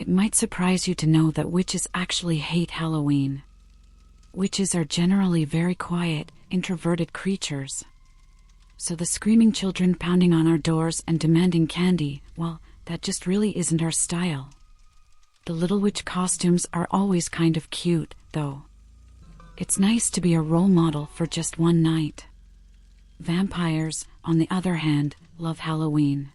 It might surprise you to know that witches actually hate Halloween. Witches are generally very quiet, introverted creatures. So the screaming children pounding on our doors and demanding candy, well, that just really isn't our style. The little witch costumes are always kind of cute, though. It's nice to be a role model for just one night. Vampires, on the other hand, love Halloween.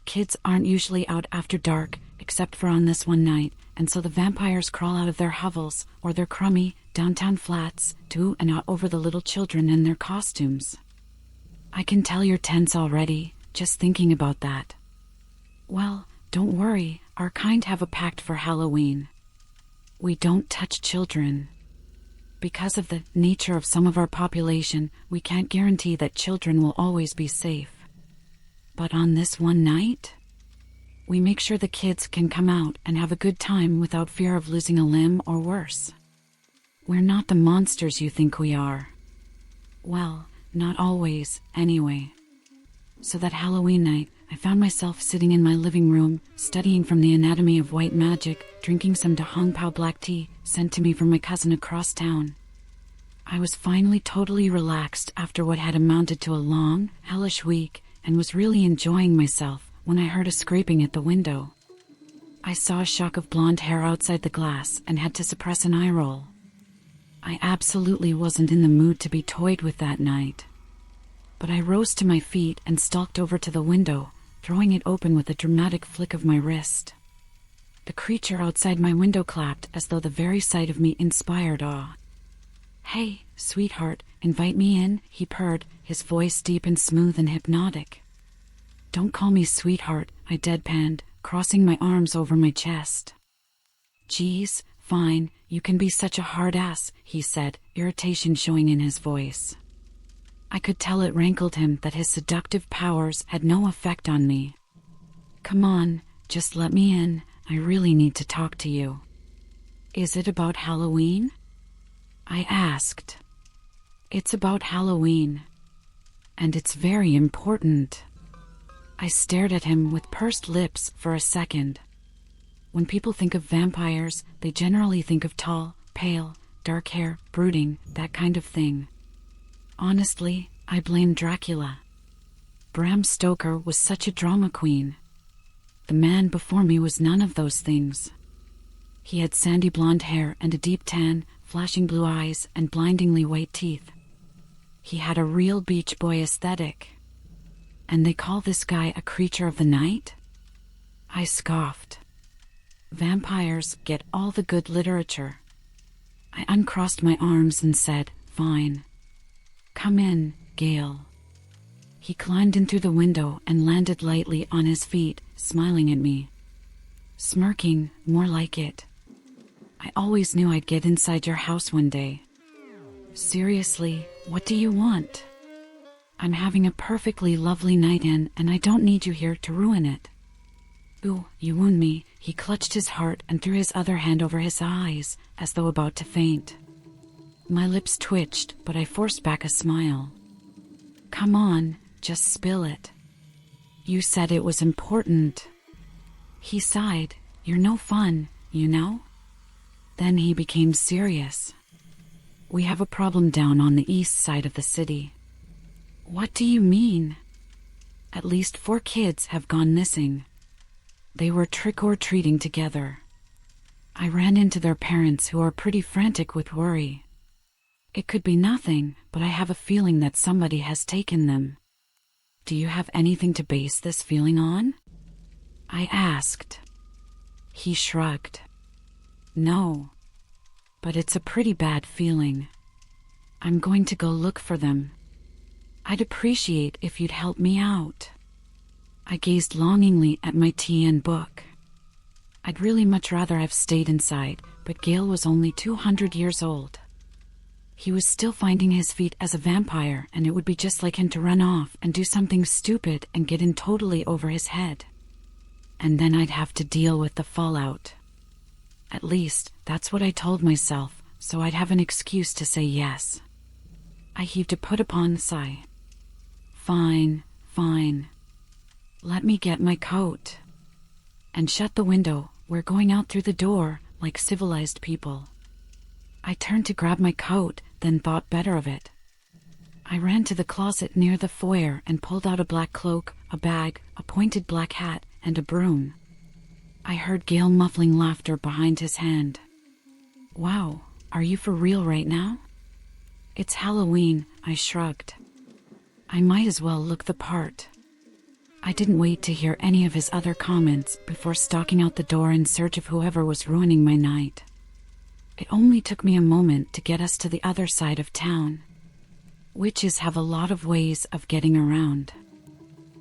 Kids aren't usually out after dark, except for on this one night, and so the vampires crawl out of their hovels, or their crummy, downtown flats, to and out over the little children in their costumes. I can tell you're tense already, just thinking about that. Well, don't worry, our kind have a pact for Halloween. We don't touch children. Because of the nature of some of our population, we can't guarantee that children will always be safe. But on this one night, we make sure the kids can come out and have a good time without fear of losing a limb or worse. We're not the monsters you think we are. Well, not always, anyway. So that Halloween night, I found myself sitting in my living room, studying from the anatomy of white magic, drinking some Da Hong Pao black tea sent to me from my cousin across town. I was finally totally relaxed after what had amounted to a long, hellish week, and was really enjoying myself when I heard a scraping at the window. I saw a shock of blonde hair outside the glass and had to suppress an eye roll. I absolutely wasn't in the mood to be toyed with that night. But I rose to my feet and stalked over to the window, throwing it open with a dramatic flick of my wrist. The creature outside my window clapped as though the very sight of me inspired awe. "Hey, sweetheart, invite me in," he purred, his voice deep and smooth and hypnotic. "Don't call me sweetheart," I deadpanned, crossing my arms over my chest. "Geez, fine, you can be such a hard ass," he said, irritation showing in his voice. I could tell it rankled him that his seductive powers had no effect on me. "Come on, just let me in, I really need to talk to you." "Is it about Halloween?" I asked. "It's about Halloween. And it's very important." I stared at him with pursed lips for a second. When people think of vampires, they generally think of tall, pale, dark hair, brooding, that kind of thing. Honestly, I blame Dracula. Bram Stoker was such a drama queen. The man before me was none of those things. He had sandy blonde hair and a deep tan, flashing blue eyes, and blindingly white teeth. He had a real beach boy aesthetic. And they call this guy a creature of the night? I scoffed. Vampires get all the good literature. I uncrossed my arms and said, "Fine. Come in, Gale." He climbed in through the window and landed lightly on his feet, smiling at me. Smirking, more like it. I always knew I'd get inside your house one day. "Seriously, what do you want?" "I'm having a perfectly lovely night in, and I don't need you here to ruin it." "Ooh, you wound me." He clutched his heart and threw his other hand over his eyes, as though about to faint. My lips twitched, but I forced back a smile. "Come on, just spill it." "You said it was important." He sighed. "You're no fun, you know?" Then he became serious. "We have a problem down on the east side of the city." "What do you mean?" "At least 4 kids have gone missing. They were trick-or-treating together. I ran into their parents, who are pretty frantic with worry. It could be nothing, but I have a feeling that somebody has taken them." "Do you have anything to base this feeling on?" I asked. He shrugged. "No. But it's a pretty bad feeling. I'm going to go look for them. I'd appreciate if you'd help me out." I gazed longingly at my tea and book. I'd really much rather have stayed inside, but Gale was only 200 years old. He was still finding his feet as a vampire, and it would be just like him to run off and do something stupid and get in totally over his head. And then I'd have to deal with the fallout. At least, that's what I told myself, so I'd have an excuse to say yes. I heaved a put-upon sigh. Fine. Let me get my coat." And shut the window, We're going out through the door, like civilized people. I turned to grab my coat, then thought better of it. I ran to the closet near the foyer and pulled out a black cloak, a bag, a pointed black hat, and a broom. I heard Gale muffling laughter behind his hand. Wow, are you for real right now? It's Halloween, I shrugged. I might as well look the part. I didn't wait to hear any of his other comments before stalking out the door in search of whoever was ruining my night. It only took me a moment to get us to the other side of town. Witches have a lot of ways of getting around.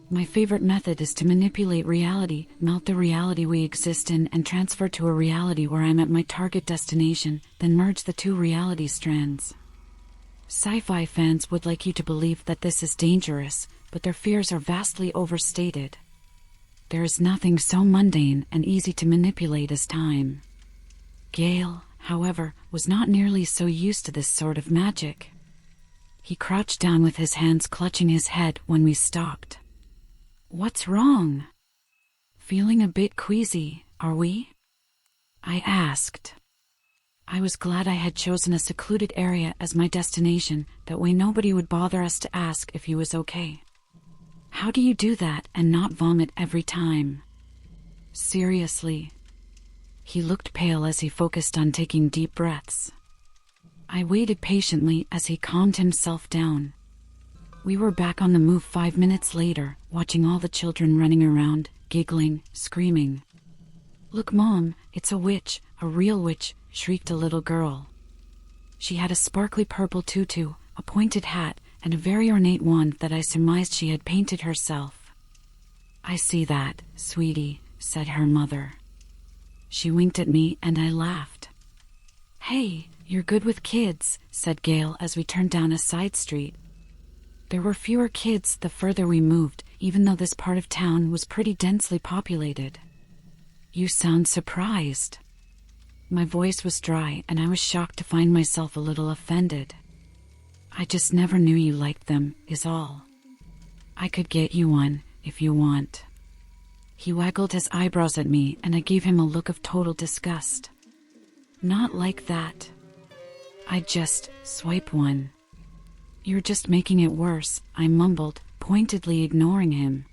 My favorite method is to manipulate reality, melt the reality we exist in, and transfer to a reality where I'm at my target destination, then merge the two reality strands. Sci-fi fans would like you to believe that this is dangerous, but their fears are vastly overstated. There is nothing so mundane and easy to manipulate as time. Gale, however, was not nearly so used to this sort of magic. He crouched down with his hands clutching his head when we stopped. What's wrong? Feeling a bit queasy, are we? I asked. I was glad I had chosen a secluded area as my destination, that way nobody would bother us to ask if he was okay. How do you do that and not vomit every time? Seriously. He looked pale as he focused on taking deep breaths. I waited patiently as he calmed himself down. We were back on the move 5 minutes later, watching all the children running around, giggling, screaming. Look, Mom, it's a witch, a real witch, shrieked a little girl. She had a sparkly purple tutu, a pointed hat, and a very ornate wand that I surmised she had painted herself. I see that, sweetie, said her mother. She winked at me and I laughed. Hey, you're good with kids, said Gale as we turned down a side street. There were fewer kids the further we moved, even though this part of town was pretty densely populated. You sound surprised. My voice was dry and I was shocked to find myself a little offended. I just never knew you liked them, is all. I could get you one, if you want. He waggled his eyebrows at me and I gave him a look of total disgust. Not like that. I'd just swipe one. You're just making it worse, I mumbled, pointedly ignoring him.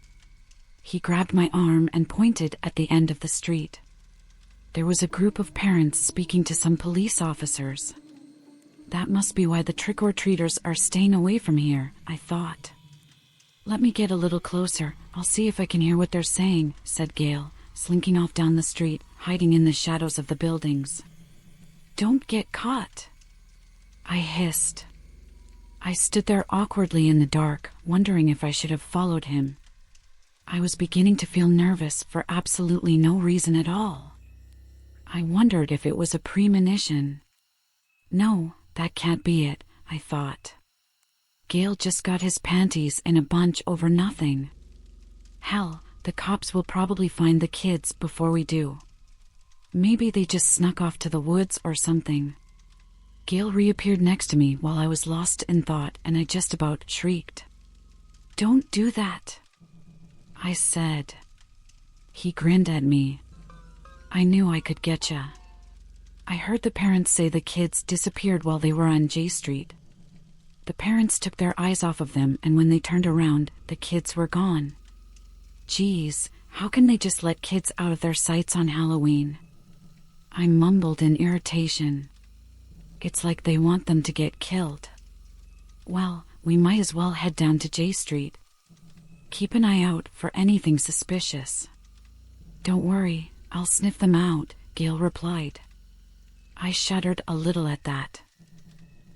He grabbed my arm and pointed at the end of the street. There was a group of parents speaking to some police officers. That must be why the trick-or-treaters are staying away from here, I thought. Let me get a little closer, I'll see if I can hear what they're saying, said Gale, slinking off down the street, hiding in the shadows of the buildings. Don't get caught, I hissed. I stood there awkwardly in the dark, wondering if I should have followed him. I was beginning to feel nervous for absolutely no reason at all. I wondered if it was a premonition. No, that can't be it, I thought. Gale just got his panties in a bunch over nothing. Hell, the cops will probably find the kids before we do. Maybe they just snuck off to the woods or something. Gale reappeared next to me while I was lost in thought and I just about shrieked. Don't do that, I said. He grinned at me. I knew I could getcha. I heard the parents say the kids disappeared while they were on J Street. The parents took their eyes off of them and when they turned around, the kids were gone. Geez, how can they just let kids out of their sights on Halloween? I mumbled in irritation. It's like they want them to get killed. Well, we might as well head down to J Street. Keep an eye out for anything suspicious. Don't worry, I'll sniff them out, Gale replied. I shuddered a little at that.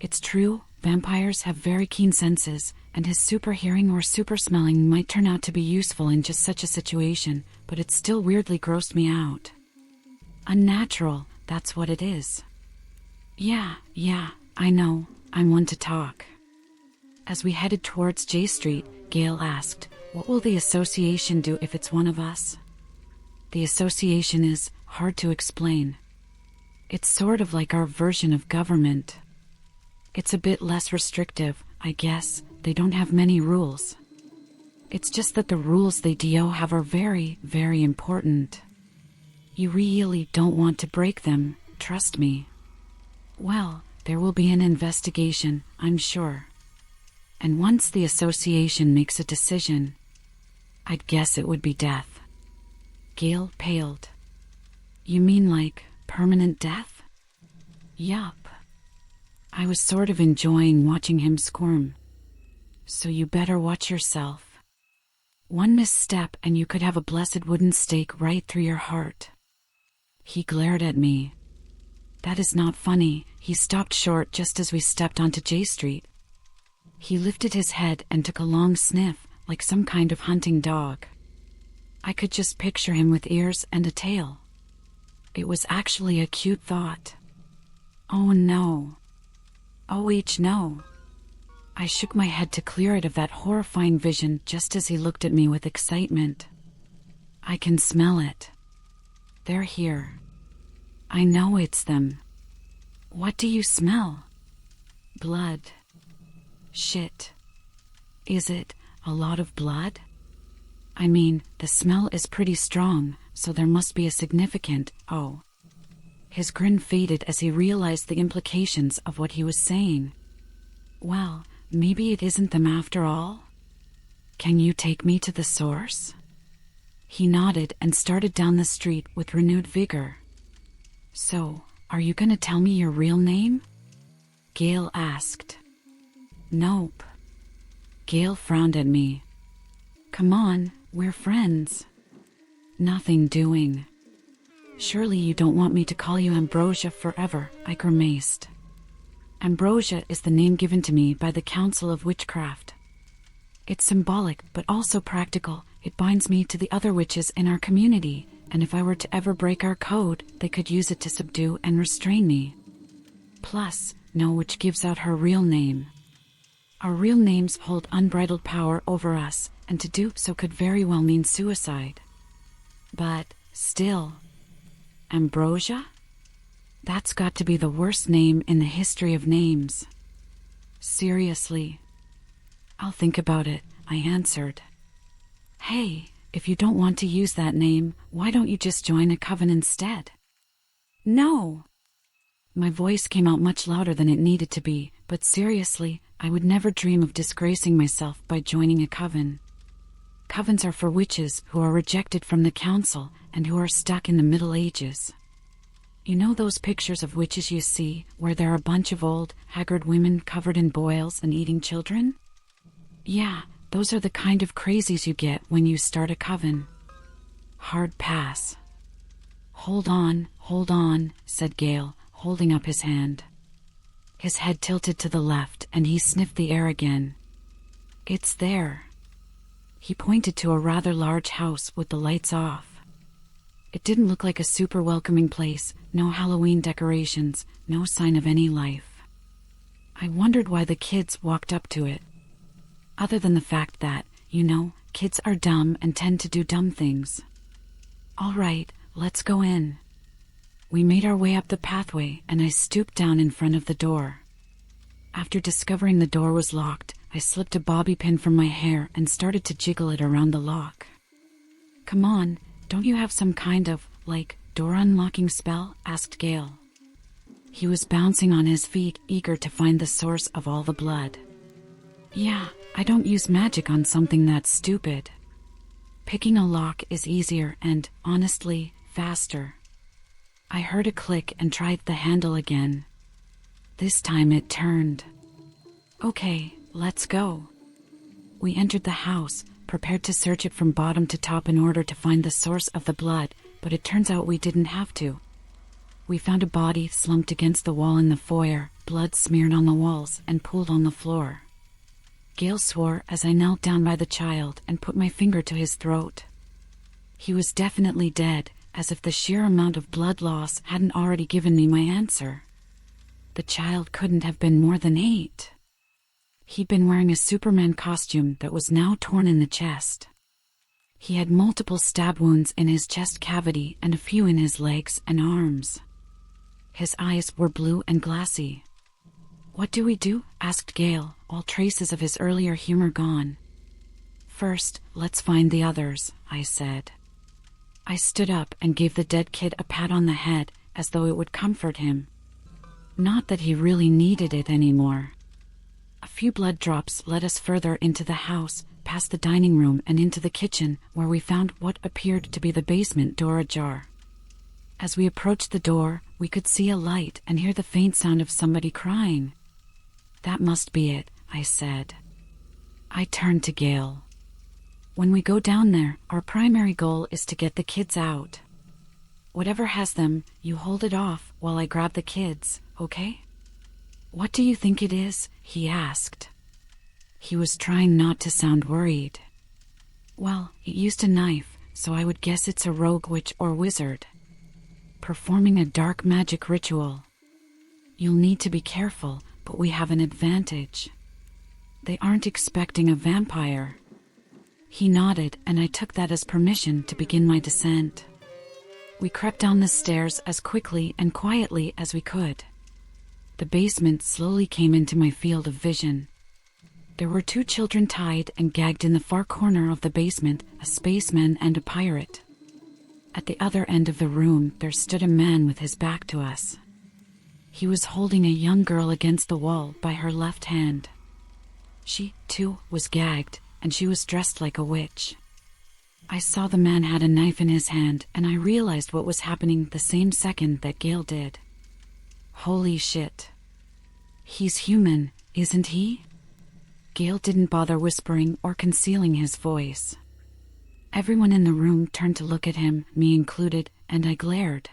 It's true, vampires have very keen senses, and his super hearing or super smelling might turn out to be useful in just such a situation, but it still weirdly grossed me out. Unnatural, that's what it is. Yeah, I know, I'm one to talk. As we headed towards J Street, Gale asked, what will the association do if it's one of us? The association is hard to explain. It's sort of like our version of government. It's a bit less restrictive, I guess. They don't have many rules. It's just that the rules they do have are very, very important. You really don't want to break them, trust me. Well, there will be an investigation, I'm sure. And once the association makes a decision, I'd guess it would be death. Gale paled. You mean like permanent death? Yup. I was sort of enjoying watching him squirm. So you better watch yourself. One misstep and you could have a blessed wooden stake right through your heart. He glared at me. That is not funny. He stopped short just as we stepped onto J Street. He lifted his head and took a long sniff, like some kind of hunting dog. I could just picture him with ears and a tail. It was actually a cute thought. Oh no. OH no. I shook my head to clear it of that horrifying vision just as he looked at me with excitement. I can smell it. They're here. I know it's them. What do you smell? Blood. Shit. Is it a lot of blood? I mean, the smell is pretty strong, so there must be a significant, oh. His grin faded as he realized the implications of what he was saying. Well, maybe it isn't them after all. Can you take me to the source? He nodded and started down the street with renewed vigor. So, are you gonna tell me your real name? Gale asked. Nope. Gale frowned at me. Come on, we're friends. Nothing doing. Surely you don't want me to call you Ambrosia forever, I grimaced. Ambrosia is the name given to me by the Council of Witchcraft. It's symbolic, but also practical. It binds me to the other witches in our community, and if I were to ever break our code, they could use it to subdue and restrain me. Plus, no witch gives out her real name. Our real names hold unbridled power over us, and to do so could very well mean suicide. But, still, Ambrosia? That's got to be the worst name in the history of names. Seriously. I'll think about it, I answered. Hey, if you don't want to use that name, why don't you just join a coven instead? No! My voice came out much louder than it needed to be, but seriously, I would never dream of disgracing myself by joining a coven. Covens are for witches who are rejected from the council and who are stuck in the Middle Ages. You know those pictures of witches you see, where they're a bunch of old, haggard women covered in boils and eating children? Yeah, those are the kind of crazies you get when you start a coven. Hard pass. Hold on, said Gale, holding up his hand. His head tilted to the left and he sniffed the air again. It's there. He pointed to a rather large house with the lights off. It didn't look like a super welcoming place, no Halloween decorations, no sign of any life. I wondered why the kids walked up to it. Other than the fact that, you know, kids are dumb and tend to do dumb things. All right, let's go in. We made our way up the pathway and I stooped down in front of the door. After discovering the door was locked, I slipped a bobby pin from my hair and started to jiggle it around the lock. Come on, don't you have some kind of, door unlocking spell? Asked Gale. He was bouncing on his feet, eager to find the source of all the blood. Yeah, I don't use magic on something that stupid. Picking a lock is easier and, honestly, faster. I heard a click and tried the handle again. This time it turned. Okay, let's go. We entered the house, prepared to search it from bottom to top in order to find the source of the blood, but it turns out we didn't have to. We found a body slumped against the wall in the foyer, blood smeared on the walls and pooled on the floor. Gale swore as I knelt down by the child and put my finger to his throat. He was definitely dead, as if the sheer amount of blood loss hadn't already given me my answer. The child couldn't have been more than 8. He'd been wearing a Superman costume that was now torn in the chest. He had multiple stab wounds in his chest cavity and a few in his legs and arms. His eyes were blue and glassy. What do we do? Asked Gale, all traces of his earlier humor gone. First, let's find the others, I said. I stood up and gave the dead kid a pat on the head, as though it would comfort him. Not that he really needed it anymore. A few blood drops led us further into the house, past the dining room and into the kitchen, where we found what appeared to be the basement door ajar. As we approached the door, we could see a light and hear the faint sound of somebody crying. "That must be it," I said. I turned to Gale. "When we go down there, our primary goal is to get the kids out. Whatever has them, you hold it off while I grab the kids, okay?" "What do you think it is?" he asked. He was trying not to sound worried. "Well, it used a knife, so I would guess it's a rogue witch or wizard, performing a dark magic ritual. You'll need to be careful, but we have an advantage. They aren't expecting a vampire." He nodded, and I took that as permission to begin my descent. We crept down the stairs as quickly and quietly as we could. The basement slowly came into my field of vision. There were 2 children tied and gagged in the far corner of the basement, a spaceman and a pirate. At the other end of the room, there stood a man with his back to us. He was holding a young girl against the wall by her left hand. She, too, was gagged, and she was dressed like a witch. I saw the man had a knife in his hand, and I realized what was happening the same second that Gale did. Holy shit. He's human, isn't he? Gale didn't bother whispering or concealing his voice. Everyone in the room turned to look at him, me included, and I glared.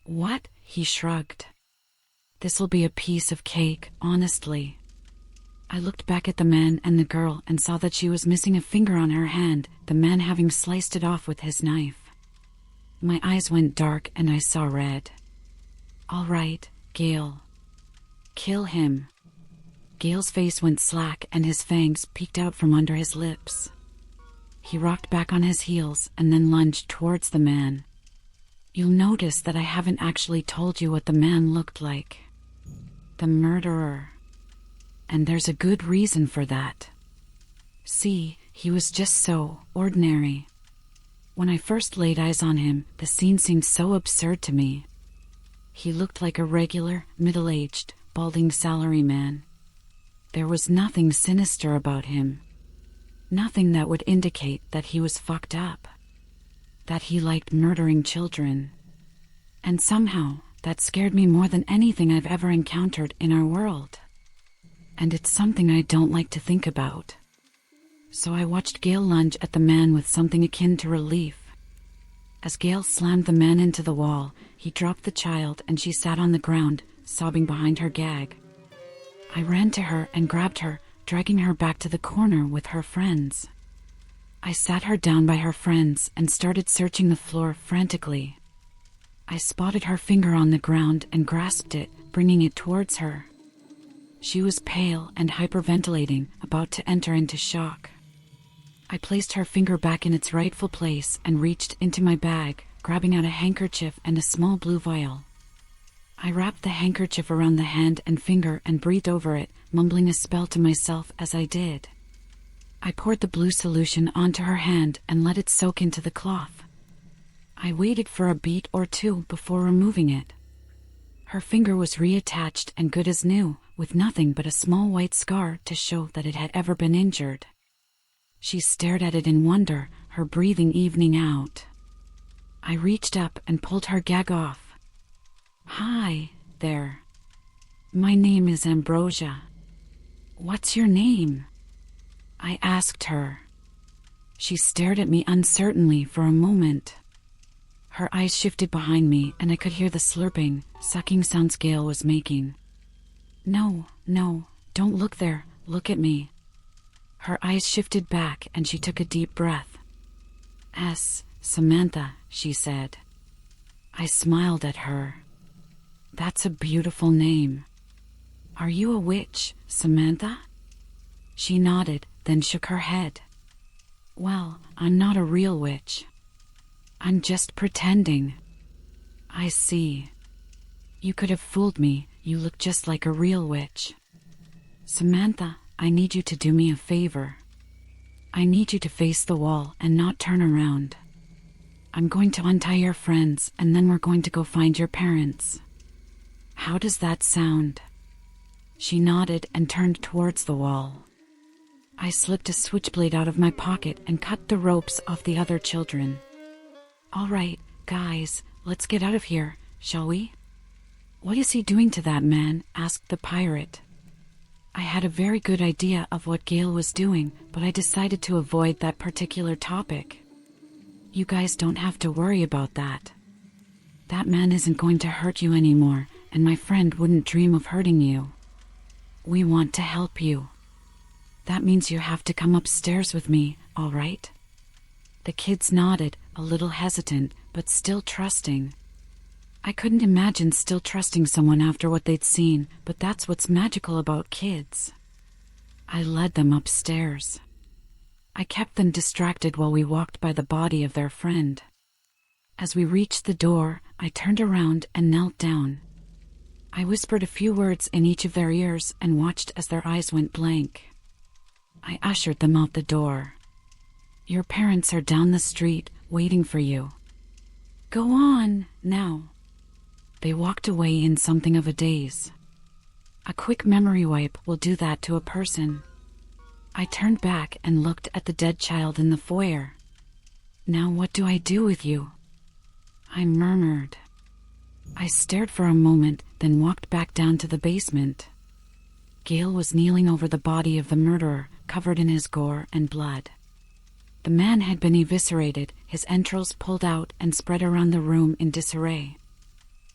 "What?" he shrugged. "This'll be a piece of cake, honestly." I looked back at the man and the girl and saw that she was missing a finger on her hand, the man having sliced it off with his knife. My eyes went dark and I saw red. "All right, Gale. Kill him." Gale's face went slack and his fangs peeked out from under his lips. He rocked back on his heels and then lunged towards the man. You'll notice that I haven't actually told you what the man looked like. The murderer. And there's a good reason for that. See, he was just so ordinary. When I first laid eyes on him, the scene seemed so absurd to me. He looked like a regular, middle-aged, balding salaryman. There was nothing sinister about him. Nothing that would indicate that he was fucked up. That he liked murdering children. And somehow, that scared me more than anything I've ever encountered in our world. And it's something I don't like to think about. So I watched Gale lunge at the man with something akin to relief. As Gale slammed the man into the wall, he dropped the child and she sat on the ground, sobbing behind her gag. I ran to her and grabbed her, dragging her back to the corner with her friends. I sat her down by her friends and started searching the floor frantically. I spotted her finger on the ground and grasped it, bringing it towards her. She was pale and hyperventilating, about to enter into shock. I placed her finger back in its rightful place and reached into my bag, grabbing out a handkerchief and a small blue vial. I wrapped the handkerchief around the hand and finger and breathed over it, mumbling a spell to myself as I did. I poured the blue solution onto her hand and let it soak into the cloth. I waited for a beat or two before removing it. Her finger was reattached and good as new, with nothing but a small white scar to show that it had ever been injured. She stared at it in wonder, her breathing evening out. I reached up and pulled her gag off. "Hi, there. My name is Ambrosia. What's your name?" I asked her. She stared at me uncertainly for a moment. Her eyes shifted behind me and I could hear the slurping, sucking sounds Gale was making. No, don't look there, look at me." Her eyes shifted back and she took a deep breath. Samantha," she said. I smiled at her. "That's a beautiful name. Are you a witch, Samantha?" She nodded, then shook her head. "Well, I'm not a real witch. I'm just pretending." "I see. You could have fooled me, you look just like a real witch. Samantha, I need you to do me a favor. I need you to face the wall and not turn around. I'm going to untie your friends, and then we're going to go find your parents. How does that sound? She nodded and turned towards the wall. I slipped a switchblade out of my pocket and cut the ropes off the other children. All right, guys, let's get out of here, shall we? What is he doing to that man? Asked the pirate. I had a very good idea of what Gale was doing, but I decided to avoid that particular topic. You guys don't have to worry about that. That man isn't going to hurt you anymore, and my friend wouldn't dream of hurting you. We want to help you. That means you have to come upstairs with me, all right? The kids nodded, a little hesitant, but still trusting. I couldn't imagine still trusting someone after what they'd seen, but that's what's magical about kids. I led them upstairs. I kept them distracted while we walked by the body of their friend. As we reached the door, I turned around and knelt down. I whispered a few words in each of their ears and watched as their eyes went blank. I ushered them out the door. Your parents are down the street, waiting for you. Go on, now. They walked away in something of a daze. A quick memory wipe will do that to a person. I turned back and looked at the dead child in the foyer. Now what do I do with you? I murmured. I stared for a moment, then walked back down to the basement. Gale was kneeling over the body of the murderer, covered in his gore and blood. The man had been eviscerated, his entrails pulled out and spread around the room in disarray.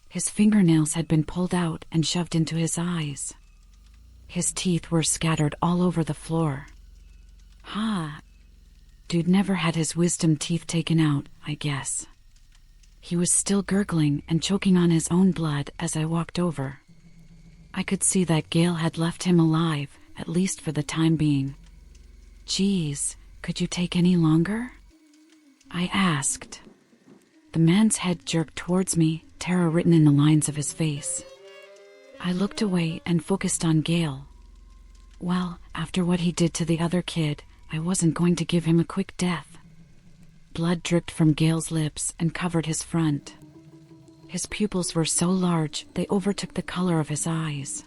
His fingernails had been pulled out and shoved into his eyes. His teeth were scattered all over the floor. Dude never had his wisdom teeth taken out, I guess. He was still gurgling and choking on his own blood as I walked over. I could see that Gale had left him alive, at least for the time being. Geez, could you take any longer? I asked. The man's head jerked towards me, terror written in the lines of his face. I looked away and focused on Gale. Well, after what he did to the other kid, I wasn't going to give him a quick death. Blood dripped from Gale's lips and covered his front. His pupils were so large they overtook the color of his eyes.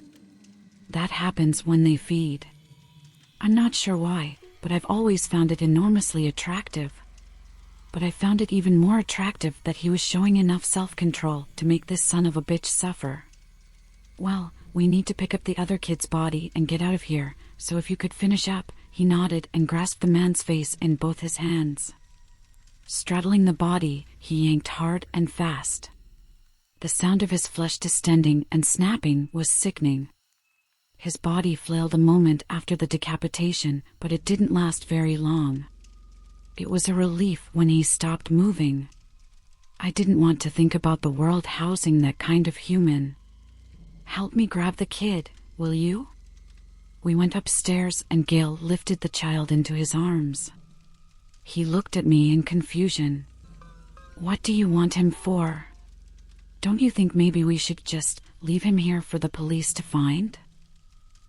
That happens when they feed. I'm not sure why, but I've always found it enormously attractive. But I found it even more attractive that he was showing enough self-control to make this son of a bitch suffer. Well, we need to pick up the other kid's body and get out of here, so if you could finish up. He nodded and grasped the man's face in both his hands. Straddling the body, he yanked hard and fast. The sound of his flesh distending and snapping was sickening. His body flailed a moment after the decapitation, but it didn't last very long. It was a relief when he stopped moving. I didn't want to think about the world housing that kind of human. Help me grab the kid, will you? We went upstairs and Gale lifted the child into his arms. He looked at me in confusion. What do you want him for? Don't you think maybe we should just leave him here for the police to find?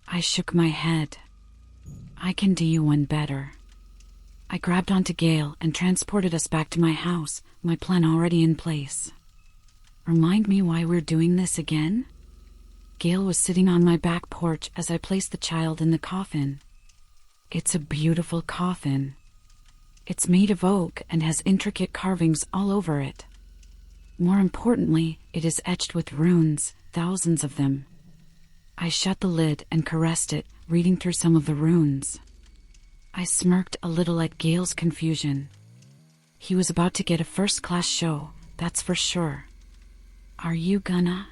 I shook my head. I can do you one better. I grabbed onto Gale and transported us back to my house, my plan already in place. Remind me why we're doing this again? Gale was sitting on my back porch as I placed the child in the coffin. It's a beautiful coffin. It's made of oak and has intricate carvings all over it. More importantly, it is etched with runes, thousands of them. I shut the lid and caressed it, reading through some of the runes. I smirked a little at Gale's confusion. He was about to get a first-class show, that's for sure. Are you gonna?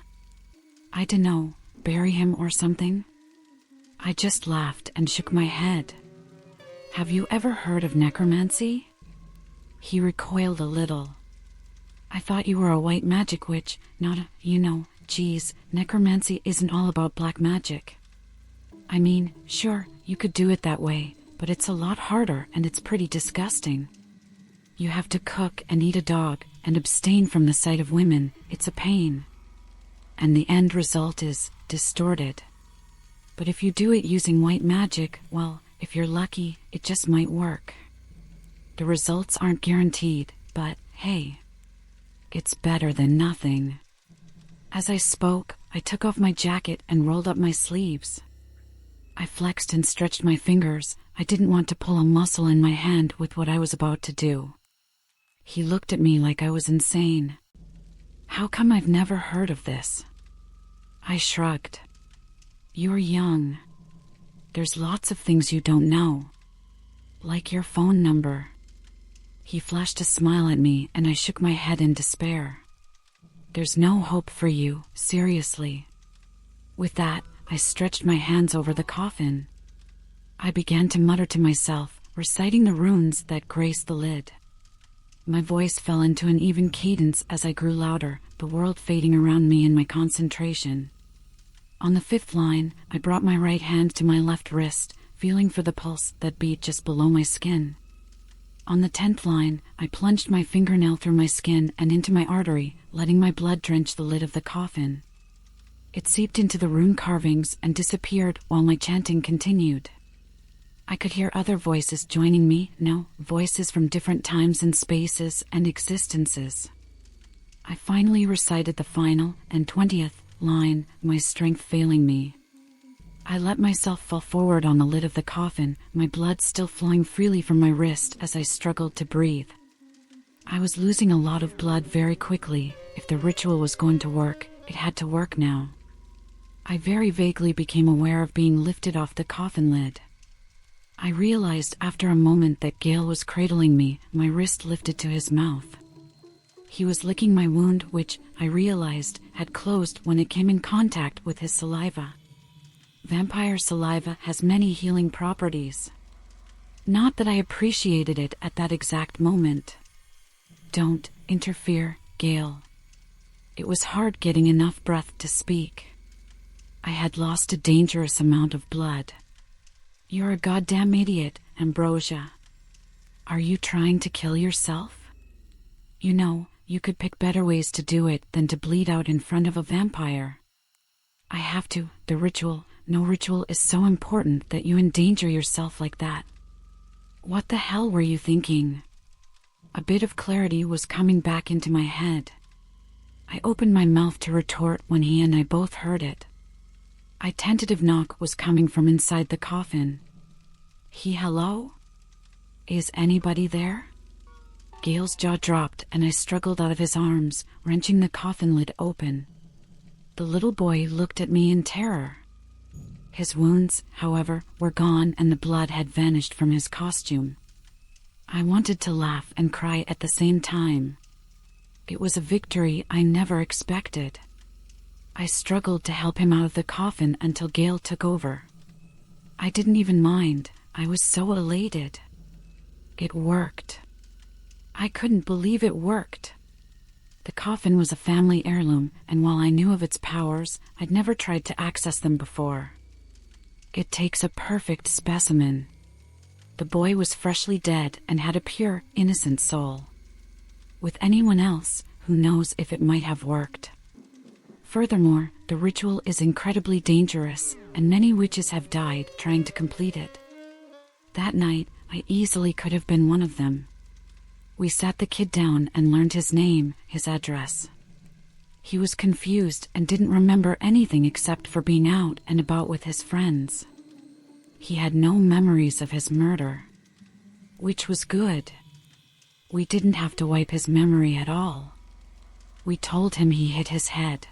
I dunno, bury him or something? I just laughed and shook my head. Have you ever heard of necromancy? He recoiled a little. I thought you were a white magic witch, not a, geez, necromancy isn't all about black magic. I mean, sure, you could do it that way, but it's a lot harder and it's pretty disgusting. You have to cook and eat a dog and abstain from the sight of women. It's a pain. And the end result is distorted. But if you do it using white magic, well, if you're lucky, it just might work. The results aren't guaranteed, but hey, It's better than nothing." As I spoke, I took off my jacket and rolled up my sleeves. I flexed and stretched my fingers. I didn't want to pull a muscle in my hand with what I was about to do. He looked at me like I was insane. "How come I've never heard of this?" I shrugged. "You're young. There's lots of things you don't know. Like your phone number." He flashed a smile at me and I shook my head in despair. "There's no hope for you, seriously." With that, I stretched my hands over the coffin. I began to mutter to myself, reciting the runes that grace the lid. My voice fell into an even cadence as I grew louder, the world fading around me in my concentration. On the 5th line, I brought my right hand to my left wrist, feeling for the pulse that beat just below my skin. On the 10th line, I plunged my fingernail through my skin and into my artery, letting my blood drench the lid of the coffin. It seeped into the rune carvings and disappeared while my chanting continued. I could hear other voices joining me, voices from different times and spaces and existences. I finally recited the final and 20th line, my strength failing me. I let myself fall forward on the lid of the coffin, my blood still flowing freely from my wrist as I struggled to breathe. I was losing a lot of blood very quickly. If the ritual was going to work, it had to work now. I very vaguely became aware of being lifted off the coffin lid. I realized after a moment that Gale was cradling me, my wrist lifted to his mouth. He was licking my wound, which, I realized, had closed when it came in contact with his saliva. Vampire saliva has many healing properties. Not that I appreciated it at that exact moment. "Don't interfere, Gale." It was hard getting enough breath to speak. I had lost a dangerous amount of blood. "You're a goddamn idiot, Ambrosia. Are you trying to kill yourself? You know, you could pick better ways to do it than to bleed out in front of a vampire." "I have to. The ritual. No ritual is so important that you endanger yourself like that." "What the hell were you thinking?" A bit of clarity was coming back into my head. I opened my mouth to retort when he and I both heard it. A tentative knock was coming from inside the coffin. Hello? Is anybody there?" Gale's jaw dropped and I struggled out of his arms, wrenching the coffin lid open. The little boy looked at me in terror. His wounds, however, were gone and the blood had vanished from his costume. I wanted to laugh and cry at the same time. It was a victory I never expected. I struggled to help him out of the coffin until Gale took over. I didn't even mind. I was so elated. It worked. I couldn't believe it worked. The coffin was a family heirloom, and while I knew of its powers, I'd never tried to access them before. It takes a perfect specimen. The boy was freshly dead and had a pure, innocent soul. With anyone else, who knows if it might have worked. Furthermore, the ritual is incredibly dangerous, and many witches have died trying to complete it. That night, I easily could have been one of them. We sat the kid down and learned his name, his address. He was confused and didn't remember anything except for being out and about with his friends. He had no memories of his murder, which was good. We didn't have to wipe his memory at all. We told him he hit his head,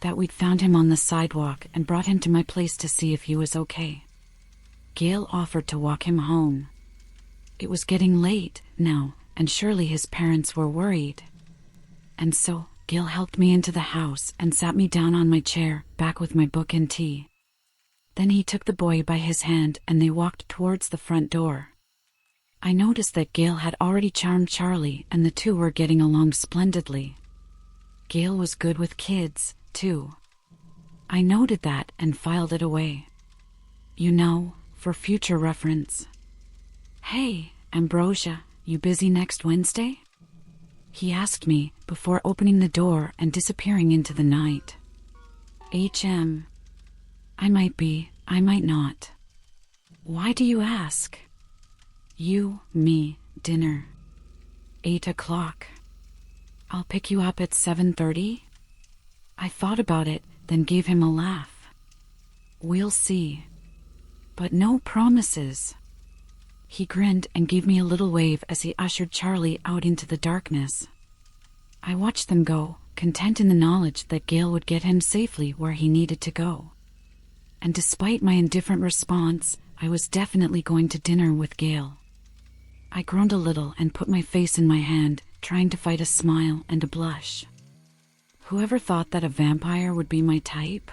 that we'd found him on the sidewalk and brought him to my place to see if he was okay. Gale offered to walk him home. It was getting late now, and surely his parents were worried. And so, Gale helped me into the house and sat me down on my chair, back with my book and tea. Then he took the boy by his hand and they walked towards the front door. I noticed that Gale had already charmed Charlie and the two were getting along splendidly. Gale was good with kids, too. I noted that and filed it away. You know, for future reference. "Hey, Ambrosia, you busy next Wednesday?" he asked me before opening the door and disappearing into the night. I might be, I might not. Why do you ask? You, me, dinner. 8 o'clock. I'll pick you up at 7:30? I thought about it, then gave him a laugh. We'll see. But no promises. He grinned and gave me a little wave as he ushered Charlie out into the darkness. I watched them go, content in the knowledge that Gale would get him safely where he needed to go. And despite my indifferent response, I was definitely going to dinner with Gale. I groaned a little and put my face in my hand, trying to fight a smile and a blush. Whoever thought that a vampire would be my type?